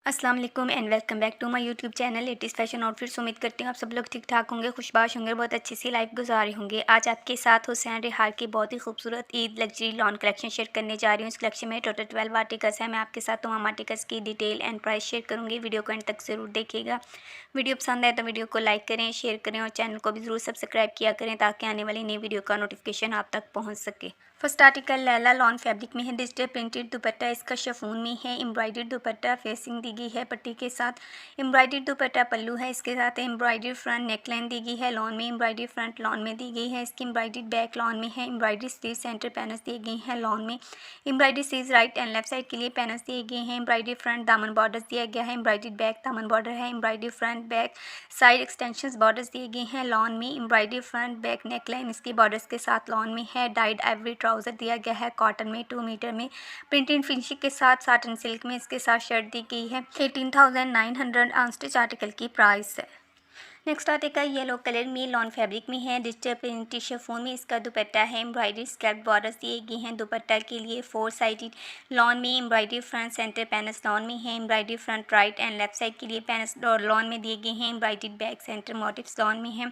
अस्सलाम वालेकुम and welcome back to my YouTube channel latest fashion outfits. उम्मीद करती हूँ आप सब लोग ठीक ठाक होंगे, खुशबाश होंगे, बहुत अच्छी सी लाइफ गुजारे होंगे। आज आपके साथ हुसैन रिहार की बहुत ही खूबसूरत Eid luxury lawn collection share करने जा रही हूँ। इस कलेक्शन में टोटल 12 आर्टिकल्स है। मैं आपके साथ तमाम आर्टिकल्स की डिटेल एंड प्राइस शेयर करूँगी। वीडियो को एंड तक ज़रूर देखिएगा। वीडियो पसंद आए तो वीडियो को लाइक करें, शेयर करें और चैनल को भी ज़रूर सब्सक्राइब किया करें ताकि आने वाली नई वीडियो का नोटिफिकेशन आप तक पहुँच सके। First article Laila lawn fabric में है। डिजिटल प्रिंटेड दुपट्टा इसका शिफॉन में है। एम्ब्रॉयडर्ड दुपट्टा फेसिंग दी गई है पट्टी के साथ। एम्ब्रॉयडर्ड दुपट्टा पल्लू है, इसके साथ एम्ब्रॉयडर्ड फ्रंट नेकलाइन दी गई है। लॉन में एम्ब्रॉयडर्ड फ्रंट लॉन में दी गई है। इसकी एम्ब्रॉयडर्ड बैक लॉन में है। एम्ब्रॉयडर्ड स्लीव सेंटर पैनल्स दिए गए हैं लॉन में। Embroidered sleeves right and left side के लिए पैनल्स दिए गए हैं। एम्ब्रॉयडर्ड फ्रंट दामन बॉर्डर्स दिया गया है। एम्ब्रॉयडर्ड बैक दामन बॉर्डर है। Embroidered front back side extensions borders दिए गए हैं लॉन में। एम्ब्रॉयडर्ड फ्रंट बैक नेकलाइन इसकी बॉर्डर्स के साथ लॉन में है। डाइड आइवरी ट्राउजर दिया गया है कॉटन में 2 मीटर में प्रिंटेड फिनिशिंग के साथ। साटन सिल्क में इसके साथ शर्ट दी गई है। 18,900 अनस्टिच आर्टिकल की प्राइस है। नेक्स्ट आर्टिकल येलो कलर में लॉन फैब्रिक में है। डिजिटल प्रिंटेड शिफॉन में इसका दुपट्टा है। एम्ब्रॉयडरी स्कैल्प बॉर्डर्स दिए गए हैं दुपट्टा के लिए 4 साइडेड लॉन में। Embroidery front centre panels lawn में है। Embroidery front right and left side के लिए पैनल्स और लॉन में दिए गए हैं। Embroidery back centre motifs lawn में है।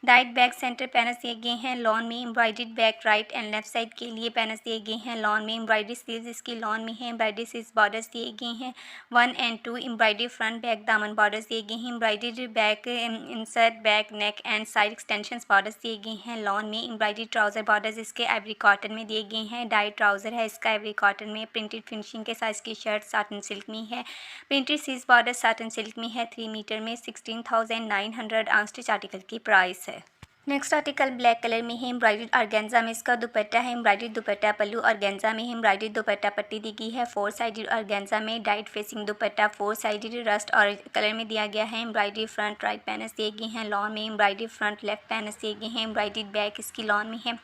डाइट बैक सेंटर पैनल्स दिए गए हैं लॉन में। Embroidery back right and left side के लिए पैनल्स दिए गए हैं लॉन में। एम्ब्रॉयडरी स्लीव्स इसकी लॉन में है। एम्ब्रॉयडरी स्लीव्स बॉर्डर्स दिए गए हैं 1 एंड 2। एम्ब्रॉयडरी फ्रंट बैक दामन बॉर्डर्स दिए गए हैं। Embroidery back insert back neck and side extensions borders दिए गए हैं लॉन में। एम्ब्रॉयडरी ट्राउजर बॉर्डर्स इसके आइवरी कॉटन में दिए गए हैं। डाइट ट्राउजर है इसका आइवरी कॉटन में। प्रिंटेड फिनिशिंग के साथ इसकी शर्ट साटन सिल्क में है। प्रिंटेड सीज बॉर्डर साटन सिल्क में है 3 मीटर में। 16,900 अनस्टिच आर्टिकल की प्राइस है। नेक्स्ट आर्टिकल ब्लैक कलर में है। एम्ब्रॉयडर्ड ऑर्गेन्जा में इसका दुपट्टा है। एम्ब्रॉयडर्ड दुपट्टा पल्लू ऑर्गेन्जा में है। एम्ब्रॉयडर्ड दुपट्टा पट्टी दी गई है 4 साइडेड ऑर्गेन्जा में। डाइट फेसिंग दुपट्टा 4 साइडेड रस्ट और कलर में दिया गया है। एम्ब्रॉयडरी फ्रंट राइट पैनल्स दिए गए हैं लॉन में। एम्ब्रॉयडरी फ्रंट लेफ्ट पैनल्स दिए गए हैं। एम्ब्रॉयडर्ड बैक इसकी लॉन में है।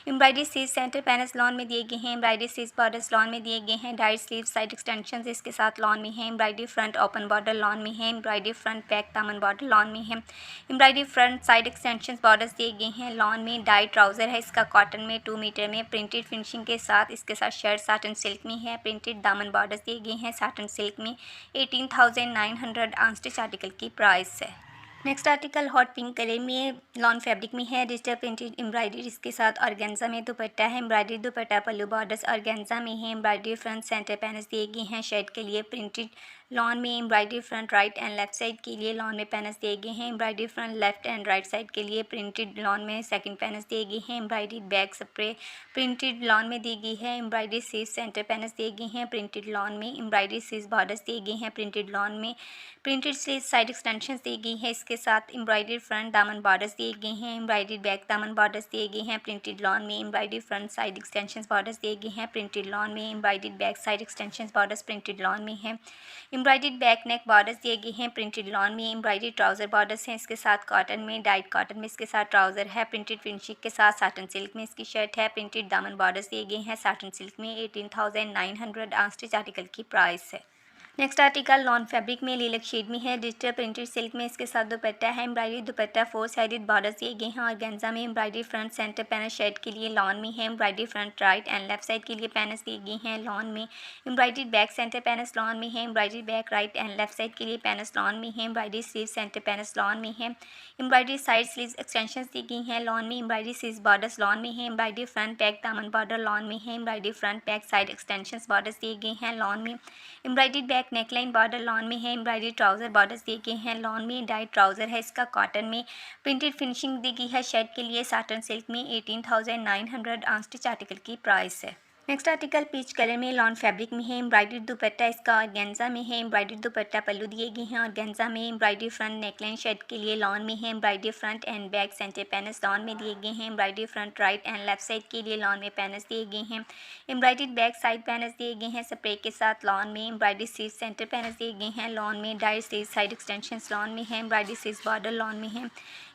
Embroidery sleeve centre panels lawn में दिए गए हैं। एम्ब्रॉयडरी स्लीव बॉर्डर्स लॉन में दिए गए हैं। डाइट स्लीव साइड एक्सटेंशन इसके साथ लॉन में है। Embroidery front open border lawn में है। एम्ब्रॉयडरी फ्रंट बैक दामन बॉर्डर लॉन में है। Embroidery front side extension borders दिए गए हैं लॉन में। डाई ट्राउजर है इसका कॉटन में 2 मीटर में प्रिंटेड फिनिशिंग के साथ। इसके साथ शर्ट साटन सिल्क में है। प्रिंटेड दामन बॉर्डर्स दिए गए हैं साटन सिल्क में। 18,900 अनस्टिच आर्टिकल की प्राइस है। Next article hot pink colour में लॉन फैब्रिक में है। डिजिटल प्रिंटेड एम्ब्रॉयडरी इसके साथ ऑर्गेन्जा में दुपट्टा है। एम्ब्रॉयडरी दुपट्टा पल्लू बॉर्डर्स ऑर्गेन्जा में है। एम्ब्रॉयडरी फ्रंट सेंटर पैनल्स दिए गए हैं शर्ट के लिए प्रिंटेड लॉन में। Embroidery front right and left side के लिए लॉन में पैनल्स दिए गए हैं। Embroidery front left and right side के लिए प्रिंटेड लॉन में सेकंड पैनल्स दिए गए हैं। Embroidery back spray printed lawn में दी गई है। एम्ब्रॉयडरी सीज सेंटर पैनल्स दिए गए हैं प्रिंटेड लॉन में। एम्ब्रॉयडरी सीज बॉर्डर्स दिए गए हैं प्रिंटेड लॉन में। प्रिंटेड स्लीव साइड एक्सटेंशन दी गई है। इसके साथ एम्ब्रॉयडरी फ्रंट दामन बॉर्डर्स दिए गए हैं। एम्ब्रॉयडरी बैक दामन बॉर्डर्स दिए गए हैं प्रिंटेड लॉन में। Embroidery front side extension borders दिए गए हैं प्रिंटेड लॉन में। Embroidery back side extension borders printed lawn में है। एम्ब्रॉयडरी बैक नेक बॉर्डर्स दिए गए हैं प्रिंटेड लॉन में। एम्ब्रॉयडरी ट्राउजर बॉर्डर्स हैं इसके साथ कॉटन में। डाइट कॉटन में इसके साथ ट्राउजर है। प्रिंटेड फिनिशिंग के साथ साटन सिल्क में इसकी शर्ट है। प्रिंटेड दामन बॉर्डर्स दिए गए हैं साटन सिल्क में। 18,900 अनस्टिच आर्टिकल की प्राइस है। नेक्स्ट आर्टिकल लॉन फैब्रिक में लीलक शेड में है। डिजिटल प्रिंटेड सिल्क में इसके साथ दुपट्टा है। एम्ब्रॉयडरी दुपट्टा 4 साइडेड बॉर्डर्स दिए गए हैं ऑर्गेन्जा में। Embroidery front centre panel shirt के लिए लॉन में है। Embroidery front right and left side के लिए पैनल्स दिए गए हैं लॉन में। Embroidery back centre panels lawn में है। Embroidery back right and left side के लिए पैनल्स लॉन में है। Embroidery sleeve centre panels lawn में है। एम्ब्रॉयडरी साइड स्लीव एक्सटेंशन दी गई हैं लॉन में। एम्ब्रॉयडरी स्लीव बॉर्डर्स लॉन में है। एम्ब्रॉयडरी फ्रंट बैक दामन बॉर्डर लॉन में है। Embroidery front back side extension borders दिए गए हैं लॉन में। Embroidery back neckline border lawn में है। एम्ब्रॉयडरी ट्राउजर बॉर्डर्स दिए गए हैं लॉन में। डाइट ट्राउजर है इसका कॉटन में। प्रिंटेड फिनिशिंग दी गई है शर्ट के लिए साटन सिल्क में। 18,900 अनस्टिच आर्टिकल की प्राइस है। नेक्स्ट आर्टिकल पीच कलर में लॉन फैब्रिक में है। एम्ब्रॉयडरी दुपट्टा इसका ऑर्गेन्जा में है। एम्ब्रॉयडरी दुपट्टा पल्लू दिए गए हैं ऑर्गेन्जा में। एम्ब्रॉयडरी फ्रंट नेकलाइन शर्ट के लिए लॉन में है। Embroidery front end back centre panels lawn में दिए गए हैं। Embroidery front right and left side के लिए लॉन में पैनल्स दिए गए हैं। एम्ब्रॉयडरी बैक साइड पैनल्स दिए गए हैं स्प्रे के साथ लॉन में। एम्ब्रॉयडरी स्लीव सेंटर पैनल्स दिए गए हैं लॉन में। Dyed sleeve side extension lawn में है। एम्ब्रॉयडरी स्लीव बॉर्डर लॉन में है।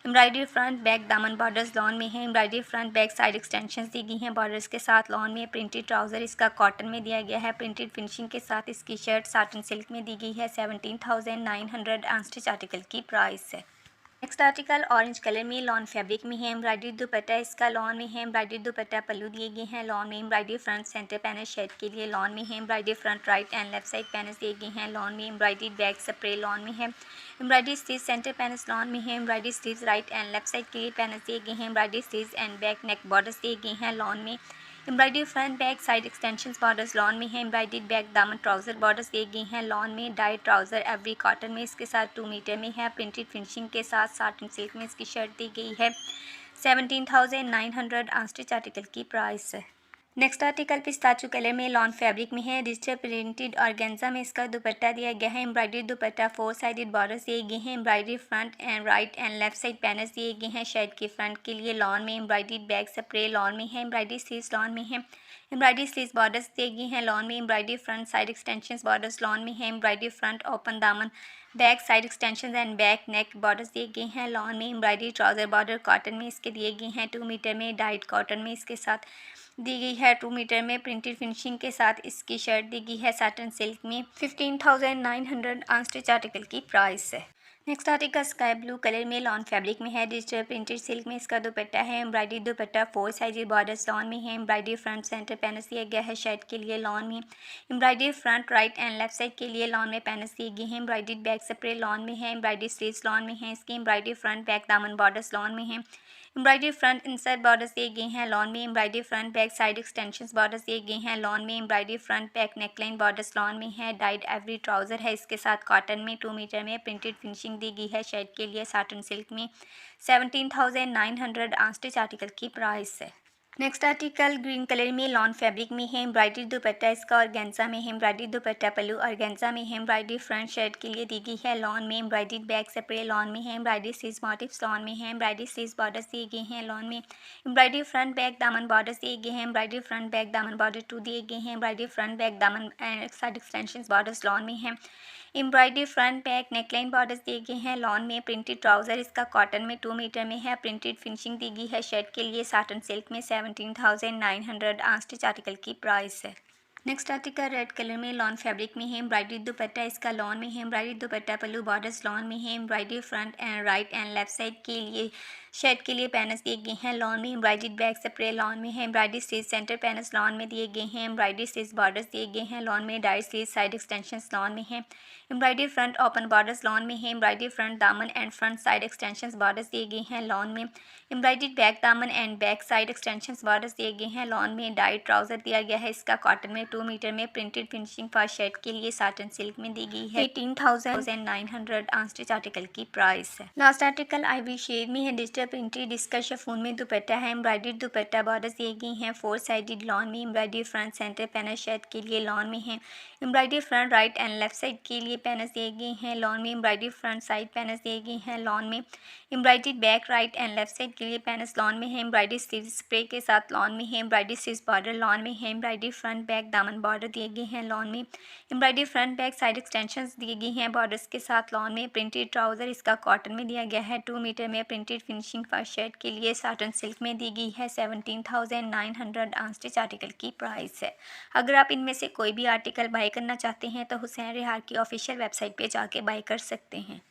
एम्ब्रॉयडरी फ्रंट बैक दामन बॉर्डर्स लॉन में है। Embroidery front back side extensions दी गई हैं बॉर्डर्स के साथ लॉन में। प्रिंटेड ट्राउजर इसका कॉटन में दिया गया है। प्रिंटेड फिनिशिंग के साथ इसकी शर्ट साटन सिल्क में दी गई है। 17,900 अनस्टिच आर्टिकल की प्राइस है। नेक्स्ट आर्टिकल ऑरेंज कलर में लॉन फैब्रिक में है, एम्ब्रॉयडरी दुपट्टा इसका लॉन में है, एम्ब्रॉयडरी दुपट्टा पल्लू दिए गए हैं लॉन में, embroidery front centre panel shade के लिए लॉन में है, embroidery front right and left side panel दिए गए हैं लॉन में, एम्ब्रॉयडरी बैक स्प्रे लॉन में है, embroidery sleeve centre panels lawn में है, embroidery sleeves right and left side के लिए पैनल दिए गए हैं, embroidery sleeves and back neck borders दिए गए हैं लॉन में, embroidery front back side extensions borders lawn में है, एम्ब्रॉयडरी बैक दामन ट्राउजर बॉर्डर्स दिए गए हैं लॉन में, डाई ट्राउजर एवरी कॉटन में इसके साथ 2 मीटर में है, प्रिंटेड फिनिशिंग के साथ साटन सिल्क में इसकी शर्ट दी गई है। 17,900 आंस्टिच आर्टिकल की प्राइस है। नेक्स्ट आर्टिकल पिस्ताचू कलर में लॉन फैब्रिक में है, डिजिटल प्रिंटेड ऑर्गेन्जा में इसका दुपट्टा दिया गया है, एम्ब्रॉयडरी दुपट्टा 4 साइडेड बॉर्डर्स दिए गए हैं, embroidery front end right and left side panels दिए गए हैं, शेड के फ्रंट के लिए लॉन में, एम्ब्रॉयडरी बैक स्प्रे लॉन में है, एम्ब्रॉयडरी स्लीव्स लॉन में है, एम्ब्रॉयडरी स्लीव्स बॉर्डर्स दिए गए हैं लॉन में, embroidery front side extensions borders lawn में है, एम्ब्रॉयडरी फ्रंट ओपन दामन back side extensions and back neck borders दिए गए हैं लॉन में, एम्ब्रॉयडरी ट्राउजर बॉर्डर कॉटन में इसके दिए गए हैं 2 मीटर में, डाइट कॉटन में इसके साथ दी गई है 2 मीटर में, प्रिंटेड फिनिशिंग के साथ इसकी शर्ट दी गई है साटन सिल्क में। 15,900 अनस्टिच आर्टिकल की प्राइस है। Next article sky blue colour में लॉन फैब्रिक में है, डिजिटल प्रिंटेड सिल्क में इसका दुपट्टा है, एम्ब्रॉयडरी दुपट्टा 4 साइजेड बॉर्डर्स लॉन में है, एम्ब्रॉयडरी फ्रंट सेंटर पैनल्स दिया गया है शर्ट के लिए लॉन में, embroidery front right and left side के लिए लॉन में पैनल्स दिए गए हैं, एम्ब्रॉयडरी बैक स्प्रे लॉन में है, एम्ब्रॉयडरी स्लीव्स लॉन में है, इसकी एम्ब्रॉयडरी फ्रंट बैक दामन बॉर्डर्स लॉन में है, एम्ब्रॉयडरी फ्रंट इंसर्ट बॉर्डर्स दिए गए हैं लॉन में, embroidery front back side extensions borders दिए गए हैं लॉन में, embroidery front back neckline borders lawn में है, डाइड एवरी ट्राउजर है इसके साथ कॉटन में 2 मीटर में, प्रिंटेड फिनिशिंग दी गई है शर्ट के लिए साटन सिल्क में। 17,900 आंस्टिच आर्टिकल की प्राइस है। नेक्स्ट आर्टिकल ग्रीन कलर में लॉन फैब्रिक में है, एम्ब्रॉयडरी दुपट्टा इसका ऑर्गेन्जा में है, एम्ब्रॉयडरी दुपट्टा पल्लू ऑर्गेन्जा में है, एम्ब्रॉयडरी फ्रंट शर्ट के लिए दी गई है लॉन में, एम्ब्रॉयडरी बैक स्प्रे लॉन में है, एम्ब्रॉयडरी स्लीव्स मोटिव्स लॉन में है, एम्ब्रॉयडरी स्लीव्स बॉर्डर्स दिए गए हैं लॉन में, एम्ब्रॉयडरी फ्रंट बैक दामन बॉर्डर्स दिए गए हैं, एम्ब्रॉयडरी फ्रंट बैक दामन बॉर्डर 2 दिए गए हैं, एम्ब्रॉयडरी फ्रंट बैक दामन and side extensions borders lawn में है, embroidery front back neckline borders दिए गए हैं लॉन में, प्रिंटेड ट्राउजर इसका कॉटन में 2 मीटर में है, प्रिंटेड फिनिशिंग दी गई है शर्ट के लिए साटन सिल्क में। 17,900 आंस्टिच आर्टिकल की प्राइस है। नेक्स्ट आर्टिकल रेड कलर में लॉन फैब्रिक में है, एम्ब्रॉयडरी दुपट्टा इसका लॉन में है, एम्ब्रॉयडरी दुपट्टा पल्लू बॉर्डर्स लॉन में है, embroidery front end right and left side के लिए शर्ट के लिए पैनल्स दिए गए हैं लॉन में, एम्ब्रॉयडरी बैक स्प्रे लॉन में है, embroidery sleeve centre panels lawn में दिए गए हैं, एम्ब्रॉयडरी स्लीव बॉर्डर्स दिए गए हैं लॉन में, dyed sleeve side extensions lawn में है, embroidery front open borders lawn में है, एम्ब्रॉयडरी फ्रंट दामन and front side extensions borders दिए गए हैं लॉन में, एम्ब्रॉयडरी बैक दामन and back side extensions borders दिए गए हैं लॉन में, डाई ट्राउजर दिया गया है इसका कॉटन में 2 मीटर में, प्रिंटेड फिनिशिंग फॉर शर्ट के लिए साटन सिल्क में दी गई है। 18,900 आंस्टिच आर्टिकल की प्राइस है। लास्ट आर्टिकल आईवी शेड में है, डिजिटल प्रिंटेड इसका शिफॉन में दुपट्टा है, एम्ब्रॉयडरी दुपट्टा बॉर्डर्स दिए गई हैं 4 साइडेड लॉन में, embroidery front centre panel shirt के लिए लॉन में है, embroidery front right and left side के लिए पैनल्स दिए गए हैं लॉन में, एम्ब्रॉयडरी फ्रंट साइड पैनल्स दिए गए हैं लॉन में, embroidery back right and left side के लिए पैनल्स लॉन में है, एम्ब्रॉयडरी स्लीव स्प्रे के साथ लॉन में है, एम्ब्रॉयडरी स्लीव्स बॉर्डर लॉन में है, एम्ब्रॉयडरी फ्रंट बैक दामन बॉर्डर दिए गए हैं लॉन में, embroidery front back side extensions दिए गए हैं बॉर्डर्स के साथ लॉन में, प्रिंटेड ट्राउजर इसका कॉटन में दिया गया है 2 मीटर में, प्रिंटेड फिनिशिंग फॉर शर्ट के लिए साटन सिल्क में दी गई है। 17,900 आंस्टिच आर्टिकल की प्राइस है। अगर आप इनमें से कोई भी आर्टिकल बाय करना चाहते हैं तो हुसैन रिहार की ऑफिशियल वेबसाइट पे जाके बाय कर सकते हैं।